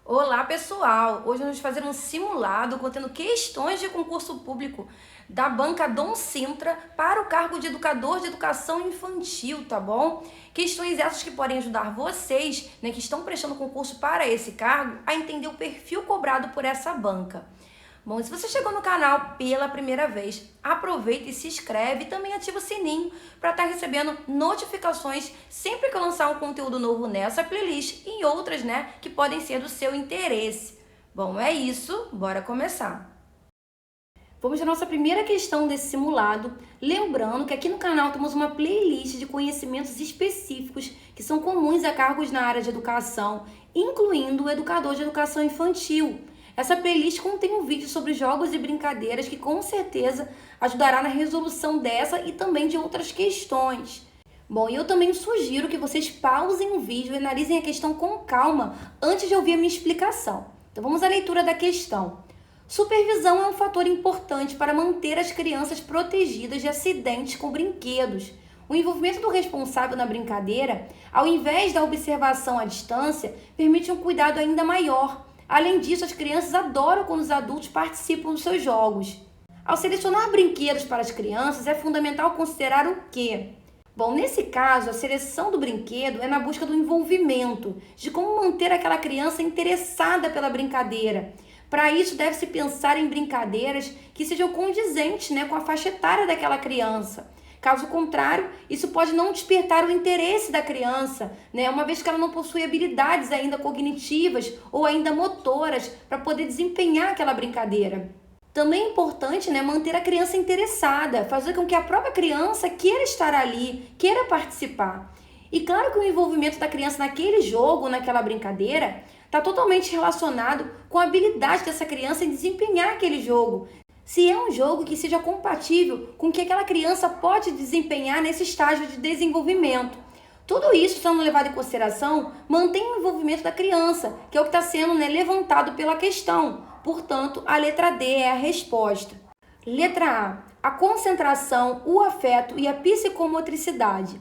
Olá, pessoal! Hoje vamos fazer um simulado contendo questões de concurso público da banca Dom Sintra para o cargo de educador de educação infantil, tá bom? Questões essas que podem ajudar vocês, né, que estão prestando concurso para esse cargo, a entender o perfil cobrado por essa banca. Bom, se você chegou no canal pela primeira vez, aproveita e se inscreve e também ativa o sininho para estar recebendo notificações sempre que eu lançar um conteúdo novo nessa playlist e em outras, né, que podem ser do seu interesse. Bom, é isso, bora começar. Vamos à nossa primeira questão desse simulado, lembrando que aqui no canal temos uma playlist de conhecimentos específicos que são comuns a cargos na área de educação, incluindo o educador de educação infantil. Essa playlist contém um vídeo sobre jogos e brincadeiras que com certeza ajudará na resolução dessa e também de outras questões. Bom, e eu também sugiro que vocês pausem o vídeo e analisem a questão com calma antes de ouvir a minha explicação. Então vamos à leitura da questão. Supervisão é um fator importante para manter as crianças protegidas de acidentes com brinquedos. O envolvimento do responsável na brincadeira, ao invés da observação à distância, permite um cuidado ainda maior. Além disso, as crianças adoram quando os adultos participam dos seus jogos. Ao selecionar brinquedos para as crianças, é fundamental considerar o quê? Bom, nesse caso, a seleção do brinquedo é na busca do envolvimento, de como manter aquela criança interessada pela brincadeira. Para isso, deve-se pensar em brincadeiras que sejam condizentes, com a faixa etária daquela criança. Caso contrário, isso pode não despertar o interesse da criança, uma vez que ela não possui habilidades ainda cognitivas ou ainda motoras para poder desempenhar aquela brincadeira. Também é importante, manter a criança interessada, fazer com que a própria criança queira estar ali, queira participar. E claro que o envolvimento da criança naquele jogo, naquela brincadeira, está totalmente relacionado com a habilidade dessa criança em desempenhar aquele jogo. Se é um jogo que seja compatível com o que aquela criança pode desempenhar nesse estágio de desenvolvimento. Tudo isso, sendo levado em consideração, mantém o envolvimento da criança, que é o que está sendo levantado pela questão. Portanto, a letra D é a resposta. Letra A. A concentração, o afeto e a psicomotricidade.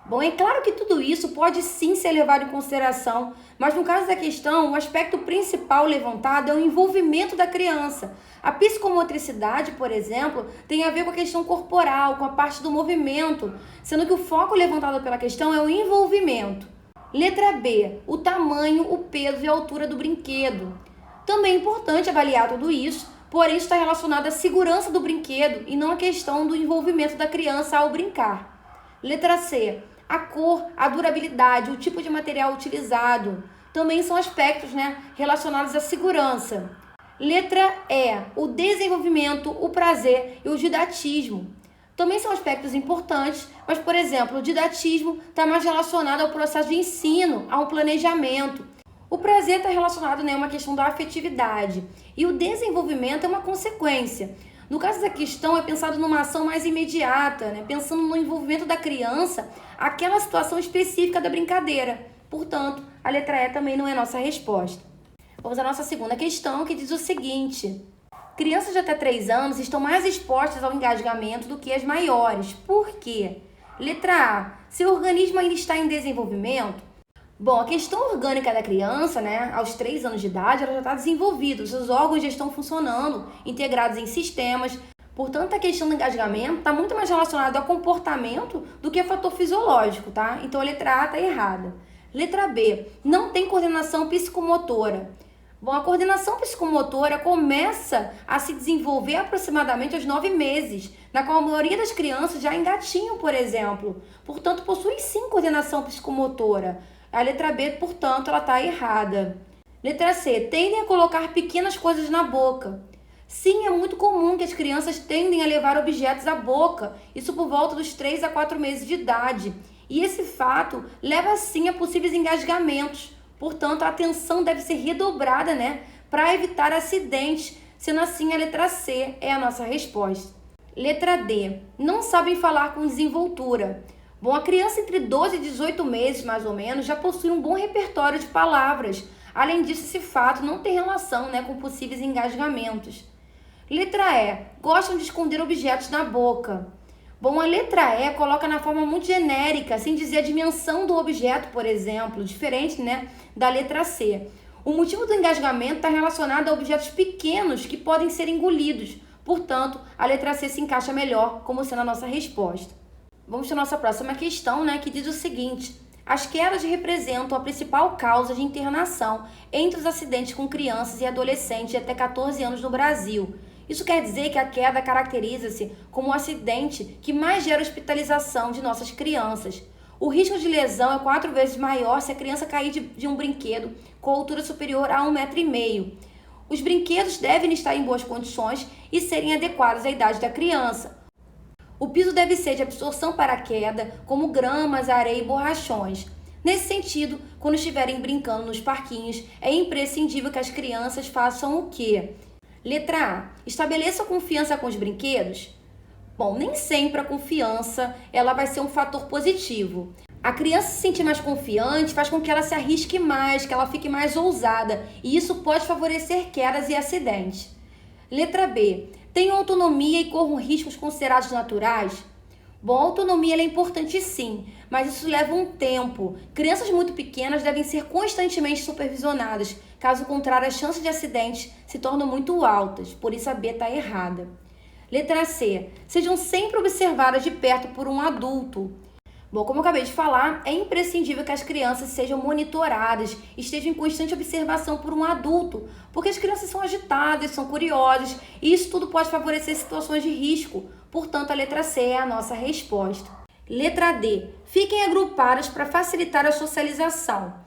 Bom, é claro que tudo isso pode sim ser levado em consideração, mas no caso da questão, o aspecto principal levantado é o envolvimento da criança. A psicomotricidade, por exemplo, tem a ver com a questão corporal, com a parte do movimento, sendo que o foco levantado pela questão é o envolvimento. Letra B, o tamanho, o peso e a altura do brinquedo. Também é importante avaliar tudo isso, porém está relacionado à segurança do brinquedo e não à questão do envolvimento da criança ao brincar. Letra C, a cor, a durabilidade, o tipo de material utilizado. Também são aspectos relacionados à segurança. Letra E, o desenvolvimento, o prazer e o didatismo. Também são aspectos importantes, mas, por exemplo, o didatismo está mais relacionado ao processo de ensino, a um planejamento. O prazer está relacionado a uma questão da afetividade e o desenvolvimento é uma consequência. No caso da questão, é pensado numa ação mais imediata, pensando no envolvimento da criança, aquela situação específica da brincadeira. Portanto, a letra E também não é nossa resposta. Vamos à nossa segunda questão, que diz o seguinte. Crianças de até 3 anos estão mais expostas ao engasgamento do que as maiores. Por quê? Letra A. Seu organismo ainda está em desenvolvimento? Bom, a questão orgânica da criança, aos 3 anos de idade, ela já está desenvolvida. Os seus órgãos já estão funcionando, integrados em sistemas. Portanto, a questão do engasgamento está muito mais relacionada ao comportamento do que a fator fisiológico, tá? Então, a letra A está errada. Letra B. Não tem coordenação psicomotora. Bom, a coordenação psicomotora começa a se desenvolver aproximadamente aos 9 meses, na qual a maioria das crianças já engatinham, por exemplo. Portanto, possui sim coordenação psicomotora. A letra B, portanto, ela está errada. Letra C. Tendem a colocar pequenas coisas na boca. Sim, é muito comum que as crianças tendem a levar objetos à boca, isso por volta dos 3 a 4 meses de idade. E esse fato leva sim a possíveis engasgamentos. Portanto, a atenção deve ser redobrada, para evitar acidentes, sendo assim a letra C é a nossa resposta. Letra D. Não sabem falar com desenvoltura. Bom, a criança entre 12 e 18 meses, mais ou menos, já possui um bom repertório de palavras. Além disso, esse fato não tem relação, com possíveis engasgamentos. Letra E. Gostam de esconder objetos na boca. Bom, a letra E coloca na forma muito genérica, sem dizer a dimensão do objeto, por exemplo, diferente, da letra C. O motivo do engasgamento está relacionado a objetos pequenos que podem ser engolidos. Portanto, a letra C se encaixa melhor como sendo a nossa resposta. Vamos para a nossa próxima questão, que diz o seguinte: as quedas representam a principal causa de internação entre os acidentes com crianças e adolescentes de até 14 anos no Brasil. Isso quer dizer que a queda caracteriza-se como o acidente que mais gera hospitalização de nossas crianças. O risco de lesão é 4 vezes maior se a criança cair de um brinquedo com altura superior a 1,5 m. Os brinquedos devem estar em boas condições e serem adequados à idade da criança. O piso deve ser de absorção para a queda, como gramas, areia e borrachões. Nesse sentido, quando estiverem brincando nos parquinhos, é imprescindível que as crianças façam o quê? Letra A. Estabeleça confiança com os brinquedos? Bom, nem sempre a confiança ela vai ser um fator positivo. A criança se sentir mais confiante faz com que ela se arrisque mais, que ela fique mais ousada, e isso pode favorecer quedas e acidentes. Letra B. Tenham autonomia e corram riscos considerados naturais? Bom, a autonomia é importante sim, mas isso leva um tempo. Crianças muito pequenas devem ser constantemente supervisionadas, caso contrário as chances de acidentes se tornam muito altas, por isso a B está errada. Letra C. Sejam sempre observadas de perto por um adulto. Bom, como eu acabei de falar, é imprescindível que as crianças sejam monitoradas, estejam em constante observação por um adulto, porque as crianças são agitadas, são curiosas, e isso tudo pode favorecer situações de risco. Portanto, a letra C é a nossa resposta. Letra D. Fiquem agrupadas para facilitar a socialização.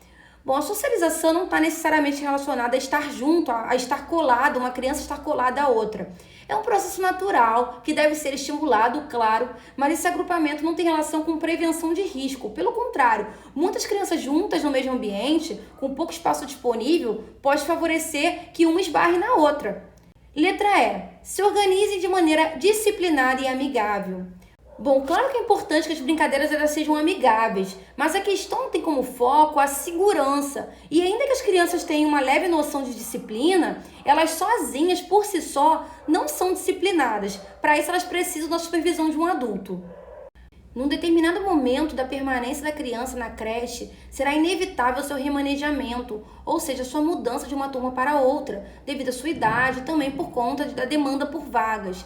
Bom, a socialização não está necessariamente relacionada a estar junto, a estar colado, uma criança estar colada à outra. É um processo natural que deve ser estimulado, claro, mas esse agrupamento não tem relação com prevenção de risco. Pelo contrário, muitas crianças juntas no mesmo ambiente, com pouco espaço disponível, pode favorecer que uma esbarre na outra. Letra E. Se organizem de maneira disciplinada e amigável. Bom, claro que é importante que as brincadeiras elas sejam amigáveis, mas a questão tem como foco a segurança. E ainda que as crianças tenham uma leve noção de disciplina, elas sozinhas, por si só, não são disciplinadas. Para isso, elas precisam da supervisão de um adulto. Num determinado momento da permanência da criança na creche, será inevitável seu remanejamento, ou seja, sua mudança de uma turma para outra, devido à sua idade e também por conta da demanda por vagas.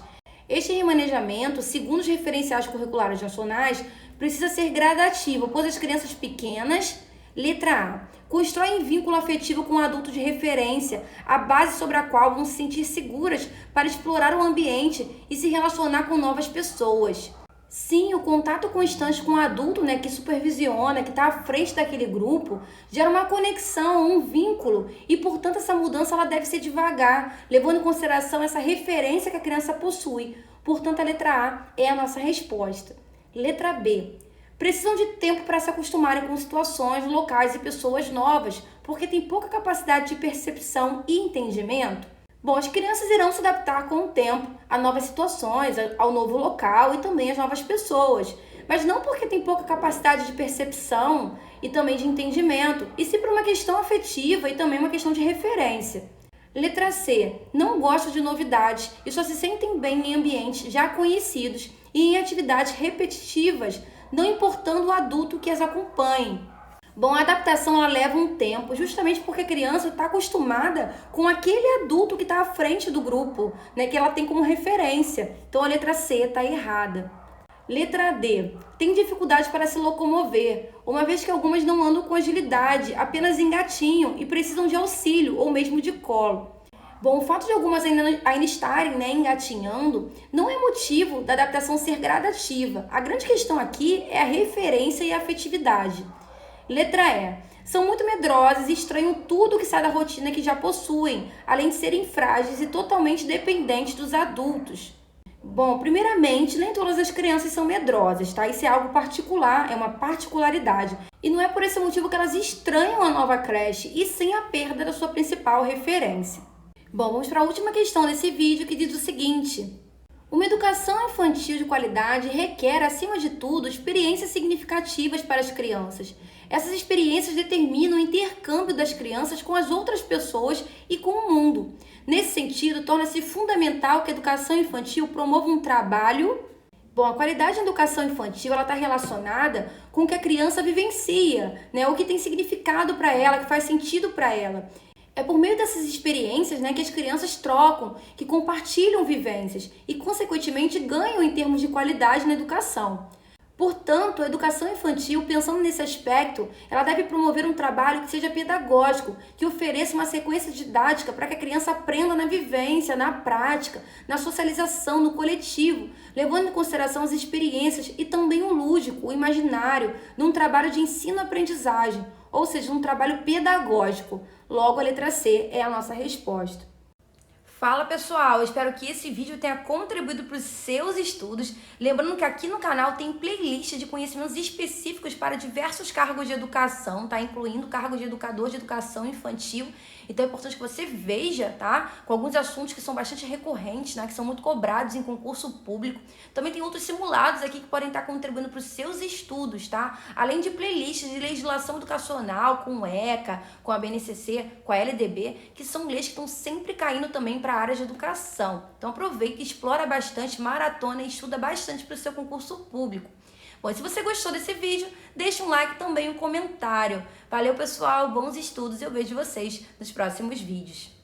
Este remanejamento, segundo os referenciais curriculares nacionais, precisa ser gradativo, pois as crianças pequenas, letra A, constroem vínculo afetivo com um adulto de referência, a base sobre a qual vão se sentir seguras para explorar o ambiente e se relacionar com novas pessoas. Sim, o contato constante com o adulto, que supervisiona, que está à frente daquele grupo, gera uma conexão, um vínculo, e portanto essa mudança ela deve ser devagar, levando em consideração essa referência que a criança possui. Portanto, a letra A é a nossa resposta. Letra B. Precisam de tempo para se acostumarem com situações, locais e pessoas novas, porque têm pouca capacidade de percepção e entendimento. Bom, as crianças irão se adaptar com o tempo a novas situações, ao novo local e também às novas pessoas, mas não porque tem pouca capacidade de percepção e também de entendimento, e sim por uma questão afetiva e também uma questão de referência. Letra C. Não gostam de novidades e só se sentem bem em ambientes já conhecidos e em atividades repetitivas, não importando o adulto que as acompanhe. Bom, a adaptação ela leva um tempo, justamente porque a criança está acostumada com aquele adulto que está à frente do grupo, que ela tem como referência. Então a letra C está errada. Letra D. Tem dificuldade para se locomover, uma vez que algumas não andam com agilidade, apenas engatinham e precisam de auxílio ou mesmo de colo. Bom, o fato de algumas ainda estarem engatinhando não é motivo da adaptação ser gradativa. A grande questão aqui é a referência e a afetividade. Letra E. São muito medrosas e estranham tudo que sai da rotina que já possuem, além de serem frágeis e totalmente dependentes dos adultos. Bom, primeiramente, nem todas as crianças são medrosas, tá? Isso é algo particular, é uma particularidade. E não é por esse motivo que elas estranham a nova creche, e sim a perda da sua principal referência. Bom, vamos para a última questão desse vídeo, que diz o seguinte: uma educação infantil de qualidade requer, acima de tudo, experiências significativas para as crianças. Essas experiências determinam o intercâmbio das crianças com as outras pessoas e com o mundo. Nesse sentido, torna-se fundamental que a educação infantil promova um trabalho. Bom, a qualidade da educação infantil está relacionada com o que a criança vivencia, o que tem significado para ela, que faz sentido para ela. É por meio dessas experiências, né, que as crianças trocam, que compartilham vivências e, consequentemente, ganham em termos de qualidade na educação. Portanto, a educação infantil, pensando nesse aspecto, ela deve promover um trabalho que seja pedagógico, que ofereça uma sequência didática para que a criança aprenda na vivência, na prática, na socialização, no coletivo, levando em consideração as experiências e também o lúdico, o imaginário, num trabalho de ensino-aprendizagem, ou seja, um trabalho pedagógico. Logo, a letra C é a nossa resposta. Fala pessoal, espero que esse vídeo tenha contribuído para os seus estudos. Lembrando que aqui no canal tem playlist de conhecimentos específicos para diversos cargos de educação, tá? Incluindo cargos de educador de educação infantil. Então é importante que você veja, tá? Com alguns assuntos que são bastante recorrentes, né? Que são muito cobrados em concurso público. Também tem outros simulados aqui que podem estar contribuindo para os seus estudos, tá? Além de playlists de legislação educacional com o ECA, com a BNCC, com a LDB, que são leis que estão sempre caindo também para a área de educação. Então aproveita, explora bastante, maratona e estuda bastante para o seu concurso público. Bom, e se você gostou desse vídeo, deixa um like e também um comentário. Valeu, pessoal, bons estudos e eu vejo vocês nos próximos vídeos.